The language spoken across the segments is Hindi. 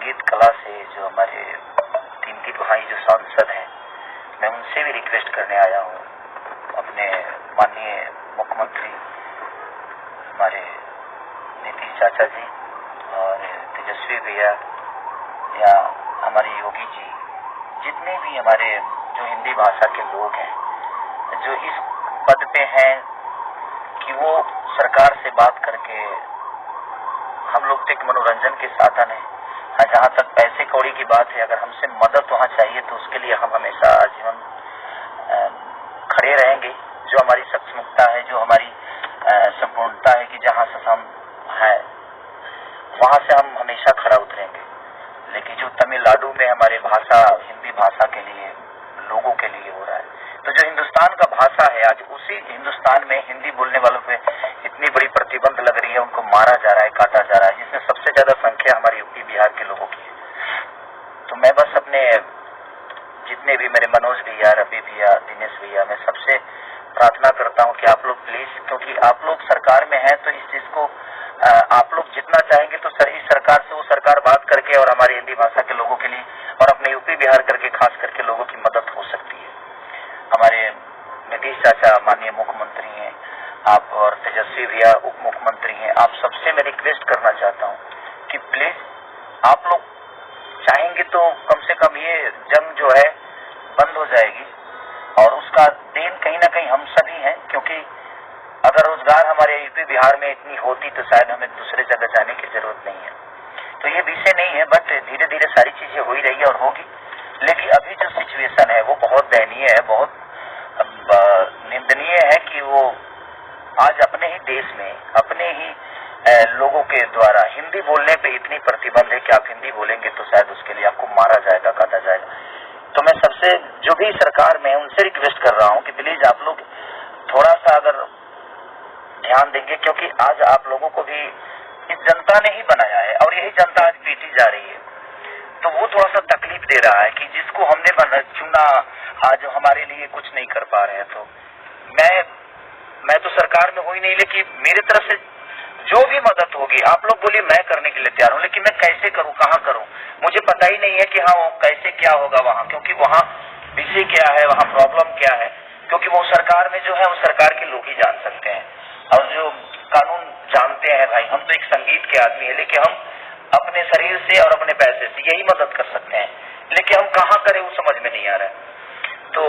संगीत कला से जो हमारे तीन भाई जो सांसद हैं, मैं उनसे भी रिक्वेस्ट करने आया हूँ। अपने माननीय मुख्यमंत्री हमारे नीतीश चाचा जी और तेजस्वी भैया या हमारे योगी जी, जितने भी हमारे जो हिंदी भाषा के लोग हैं, जो इस पद पे हैं कि वो सरकार से बात करके, हम लोग तो एक मनोरंजन के साधन है। जहाँ तक पैसे कौड़ी की बात है, अगर हमसे मदद वहाँ चाहिए तो उसके लिए हम हमेशा आजीवन खड़े रहेंगे। जो हमारी सक्षमता है, जो हमारी संपूर्णता है कि जहाँ से हम है वहाँ से हम हमेशा खड़ा उतरेंगे। लेकिन जो तमिलनाडु में हमारे भाषा, हिंदी भाषा के लिए, लोगों के लिए हो रहा है, तो जो हिंदुस्तान का भाषा है, आज उसी हिंदुस्तान में हिंदी बोलने वालों पे इतनी बड़ी प्रतिबंध लग रही है, उनको मारा जा रहा है, काटा जा रहा है, जिसमें सबसे ज्यादा संख्या हमारे यूपी बिहार के लोगों की है। तो मैं बस अपने जितने भी मेरे मनोज भैया, रवि भैया, दिनेश भैया, मैं सबसे प्रार्थना करता हूँ कि आप लोग प्लीज, क्योंकि आप लोग सरकार में हैं, तो इस चीज को आप लोग जितना चाहेंगे तो इस सरकार से वो सरकार बात करके और हमारी हिंदी भाषा के लोगों के लिए और अपने यूपी बिहार करके खास करके लोगों की मदद हो सकती है। हमारे नीतीश चाचा माननीय मुख्यमंत्री हैं, आप और तेजस्वी भैया उप मुख्यमंत्री हैं, आप सबसे मैं रिक्वेस्ट करना चाहता हूँ कि प्लीज आप लोग चाहेंगे तो कम से कम ये जंग जो है बंद हो जाएगी, और उसका देन कहीं ना कहीं हम सभी हैं, क्योंकि अगर रोजगार हमारे यूपी बिहार में इतनी होती तो शायद हमें दूसरे जगह जाने की जरूरत नहीं है। तो ये विषय नहीं है, बट धीरे धीरे सारी चीजें हो ही रही है और होगी। लेकिन अभी जो सिचुएशन है वो बहुत दयनीय है, बहुत निंदनीय है कि वो आज अपने ही देश में, अपने ही लोगों के द्वारा हिंदी बोलने पे इतनी प्रतिबंध है कि आप हिंदी बोलेंगे तो शायद उसके लिए आपको मारा जाएगा, काटा जाएगा। तो मैं सबसे जो भी सरकार में है उनसे रिक्वेस्ट कर रहा हूँ कि प्लीज आप लोग थोड़ा सा अगर ध्यान देंगे, क्योंकि आज आप लोगों को भी इस जनता ने ही बनाया है और यही जनता आज पीटी जा रही है। तो वो थोड़ा सा तकलीफ दे रहा है कि जिसको हमने चुना आज हमारे लिए कुछ नहीं कर पा रहे हैं। तो मैं तो सरकार में हूं ही नहीं, लेकिन मेरी तरफ से जो भी मदद होगी आप लोग बोलिए, मैं करने के लिए तैयार हूं। लेकिन मैं कैसे करूं, कहाँ करूं, मुझे पता ही नहीं है कि हाँ वो कैसे क्या होगा वहाँ, क्योंकि वहाँ विषय क्या है, वहाँ प्रॉब्लम क्या है, क्योंकि वो सरकार में जो है वो सरकार के लोग ही जान सकते हैं और जो कानून जानते हैं। भाई हम तो एक संगीत के आदमी है, लेकिन हम अपने शरीर से और अपने पैसे से यही मदद कर सकते हैं, लेकिन हम कहाँ करें वो समझ में नहीं आ रहा है। तो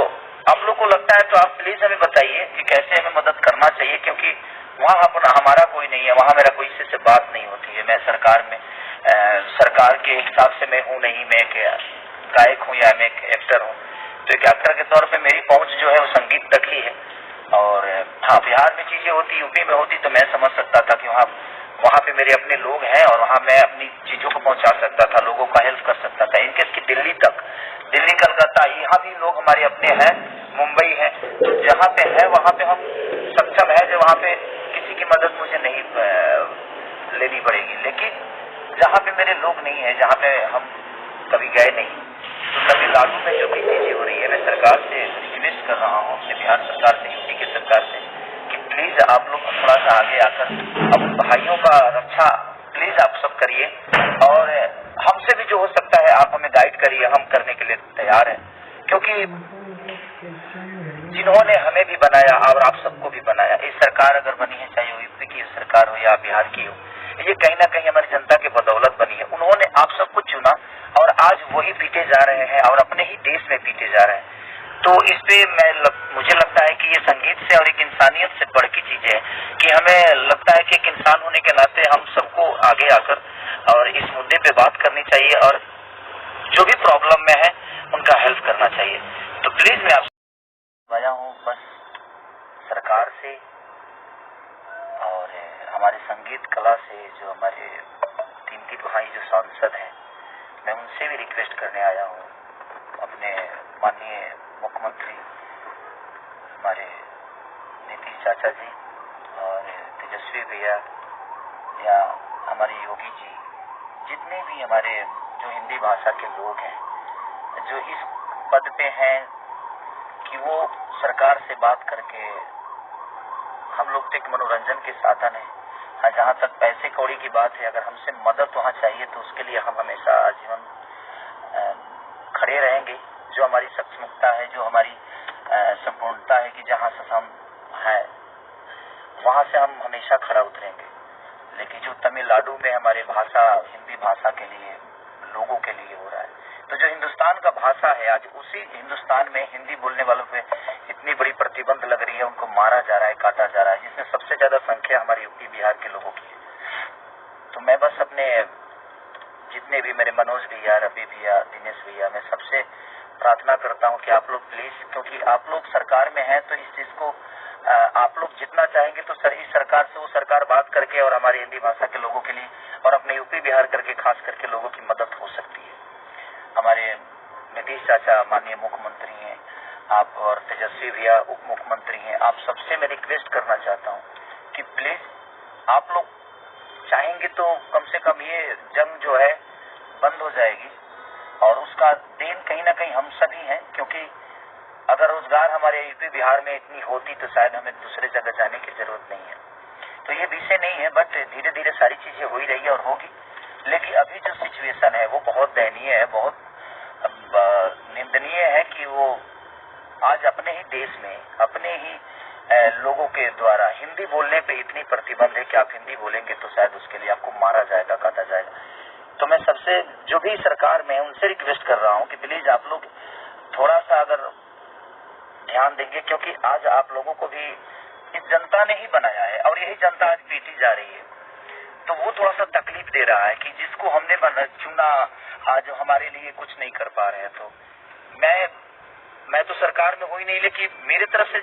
आप लोग को लगता है तो आप प्लीज हमें बताइए कि कैसे हमें मदद करना चाहिए, क्योंकि वहाँ अपना हमारा कोई नहीं है, वहाँ मेरा कोई से बात नहीं होती है। मैं सरकार में सरकार के हिसाब से मैं हूँ नहीं, मैं गायक हूँ या मैं एक एक्टर हूँ। तो एक एक्टर के तौर पे मेरी पहुंच जो है वो संगीत तक ही है। और हाँ, बिहार में चीजें होती, यूपी में होती तो मैं समझ सकता था कि वहाँ पे मेरे अपने लोग हैं और वहाँ मैं अपनी चीजों को पहुंचा सकता था, लोगों का हेल्प कर सकता था। इनकेस की दिल्ली तक, दिल्ली कलकत्ता, यहाँ भी लोग हमारे अपने हैं, मुंबई है, तो जहाँ पे है वहाँ पे हम सक्षम है, जो वहाँ पे किसी की मदद मुझे नहीं लेनी पड़ेगी। लेकिन जहाँ पे मेरे लोग नहीं है, जहाँ पे हम कभी गए नहीं, तो तमिलनाडु में जो भी चीजें हो रही है, मैं सरकार से रिक्वेस्ट कर रहा हूँ, अपने बिहार सरकार से, यूपी की सरकार से, कि प्लीज आप लोग थोड़ा सा आगे आकर अब भाइयों का रक्षा प्लीज आप सब करिए, और हमसे भी जो हो सकता है आप हमें गाइड करिए, हम करने के लिए तैयार हैं। क्योंकि जिन्होंने हमें भी बनाया और आप सबको भी बनाया, ये सरकार अगर बनी है, चाहे वो यूपी की सरकार हो या बिहार की हो, ये कहीं ना कहीं हमारी जनता के बदौलत बनी है। उन्होंने आप सबको चुना और आज वही पीटे जा रहे हैं और अपने ही देश में पीटे जा रहे हैं। तो इस पे मुझे लगता है कि ये संगीत से और एक इंसानियत से बढ़ की चीज है कि हमें लगता है कि एक इंसान होने के नाते हम सबको आगे आकर और इस मुद्दे पे बात करनी चाहिए और जो भी प्रॉब्लम में है उनका हेल्प करना चाहिए। तो प्लीज मैं आपसे आया हूँ बस सरकार से और हमारे संगीत कला से, जो हमारे तीन भाई जो सांसद हैं, मैं उनसे भी रिक्वेस्ट करने आया हूँ। अपने माननीय मुख्यमंत्री हमारे नीतीश चाचा जी और तेजस्वी भैया या हमारे योगी जी, जितने भी हमारे जो हिंदी भाषा के लोग हैं, जो इस पद पे हैं कि वो सरकार से बात करके, हम लोग तो एक मनोरंजन के साधन है। हाँ, जहाँ तक पैसे कौड़ी की बात है, अगर हमसे मदद वहाँ चाहिए तो उसके लिए हम हमेशा आजीवन खड़े रहेंगे। जो हमारी सक्षमता है, जो हमारी संपूर्णता है कि जहाँ से हम हैं वहाँ से हम हमेशा खड़ा उतरेंगे। लेकिन जो तमिलनाडु में हमारे भाषा, हिंदी भाषा के लिए, लोगों के लिए हो रहा है, तो जो हिंदुस्तान का भाषा है, आज उसी हिंदुस्तान में हिंदी बोलने वालों पे इतनी बड़ी प्रतिबंध लग रही है, उनको मारा जा रहा है, काटा जा रहा है, जिसमें सबसे ज्यादा संख्या हमारी यूपी बिहार के लोगों की है। तो मैं बस अपने जितने भी मेरे मनोज भैया, रवि भैया, दिनेश भैया, मैं सबसे प्रार्थना करता हूँ कि आप लोग प्लीज, क्योंकि आप लोग सरकार में हैं, तो इस चीज को आप लोग जितना चाहेंगे तो सर इस सरकार से वो सरकार बात करके और हमारी हिंदी भाषा के लोगों के लिए और अपने यूपी बिहार करके खास करके लोगों की मदद हो सकती है। हमारे नीतीश चाचा माननीय मुख्यमंत्री हैं, आप और तेजस्वी भैया उप मुख्यमंत्री हैं, आप सबसे मैं रिक्वेस्ट करना चाहता हूँ कि प्लीज आप लोग चाहेंगे तो कम से कम ये जंग जो है बंद हो जाएगी, और उसका देन कहीं ना कहीं हम सभी हैं, क्योंकि अगर रोजगार हमारे यूपी बिहार में इतनी होती तो शायद हमें दूसरे जगह जाने की जरूरत नहीं है। तो ये विषय नहीं है, बट धीरे धीरे सारी चीजें हो ही रही है और होगी। लेकिन अभी जो सिचुएशन है वो बहुत दयनीय है, बहुत निंदनीय है कि वो आज अपने ही देश में अपने ही लोगों के द्वारा हिंदी बोलने पे इतनी प्रतिबंध है कि आप हिंदी बोलेंगे तो शायद उसके लिए आपको मारा जाएगा, काटा जाएगा। तो मैं सबसे जो भी सरकार में उनसे रिक्वेस्ट कर रहा हूँ कि प्लीज आप लोग थोड़ा सा अगर ध्यान देंगे, क्योंकि आज आप लोगों को भी इस जनता ने ही बनाया है और यही जनता आज पीटी जा रही है। तो वो थोड़ा सा तकलीफ दे रहा है कि जिसको हमने चुना आज हमारे लिए कुछ नहीं कर पा रहे हैं। तो मैं तो सरकार में हुई नहीं, लेकिन मेरे तरफ से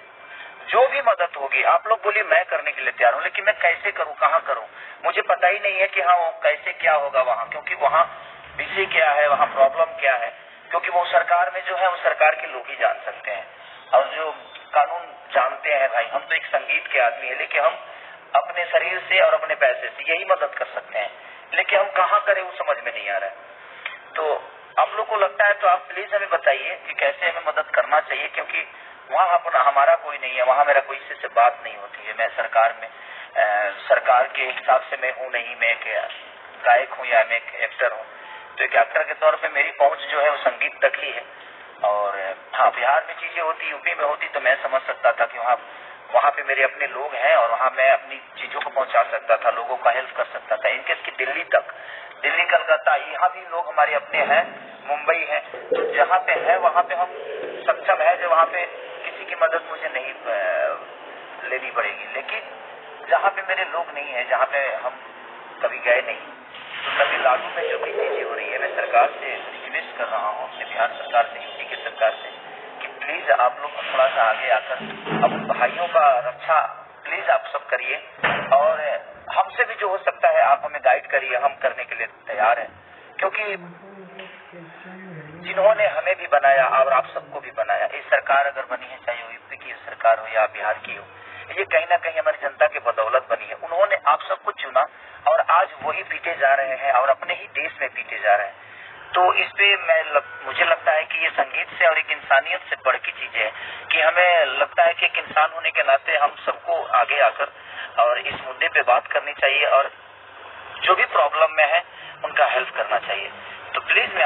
जो भी मदद होगी आप लोग बोलिए, मैं करने के लिए तैयार हूँ। लेकिन मैं कैसे करूँ, कहाँ करूँ, मुझे पता ही नहीं है कि हाँ वो कैसे क्या होगा वहाँ, क्योंकि वहाँ विषय क्या है, वहाँ प्रॉब्लम क्या है, क्योंकि वो सरकार में जो है वो सरकार के लोग ही जान सकते हैं और जो कानून जानते हैं। भाई हम तो एक संगीत के आदमी है, लेकिन हम अपने शरीर से और अपने पैसे से यही मदद कर सकते हैं, लेकिन हम कहाँ करें वो समझ में नहीं आ रहा है। तो आप लोग को लगता है तो आप प्लीज हमें बताइए कि कैसे हमें मदद करना चाहिए, क्योंकि वहाँ अपना हमारा कोई नहीं है, वहाँ मेरा कोई से बात नहीं होती है। मैं सरकार में सरकार के हिसाब से मैं हूँ नहीं, मैं एक गायक हूँ या मैं एक एक्टर हूँ। तो एक एक्टर के तौर पे मेरी पहुंच जो है वो संगीत तक ही है। और हाँ, बिहार में चीजें होती, यूपी में होती तो मैं समझ सकता था कि वहाँ पे मेरे अपने लोग हैं और वहाँ मैं अपनी चीजों को पहुंचा सकता था, लोगों का हेल्प कर सकता था। इनकेस की दिल्ली तक, दिल्ली कलकत्ता यहाँ भी लोग हमारे अपने हैं, मुंबई है, तो जहाँ पे है वहाँ पे हम सक्षम है, जो वहाँ पे किसी की मदद मुझे नहीं लेनी पड़ेगी। लेकिन जहाँ पे मेरे लोग नहीं है, जहाँ पे हम कभी गए नहीं, तो तमिलनाडु में जो भी चीजें हो रही है, मैं सरकार से रिक्वेस्ट कर रहा हूँ, अपने बिहार सरकार से, यूपी की सरकार से, कि प्लीज आप लोग थोड़ा सा आगे आकर अब उन भाइयों का रक्षा प्लीज आप सब करिए, और हमसे भी जो हो सकता है आप हमें गाइड करिए, हम करने के लिए तैयार हैं। क्योंकि जिन्होंने हमें भी बनाया और आप सबको भी बनाया, ये सरकार अगर बनी है, चाहे यूपी की सरकार हो या बिहार की हो, ये कहीं ना कहीं हमारी जनता की बदौलत बनी है। उन्होंने आप सबको चुना और आज वही पीटे जा रहे हैं और अपने ही देश में पीटे जा रहे हैं। तो इस पे मुझे लगता है कि ये संगीत से और एक इंसानियत से बढ़ की चीज है कि हमें लगता है कि एक इंसान होने के नाते हम सबको आगे आकर और इस मुद्दे पे बात करनी चाहिए और जो भी प्रॉब्लम में है उनका हेल्प करना चाहिए। तो प्लीज मैं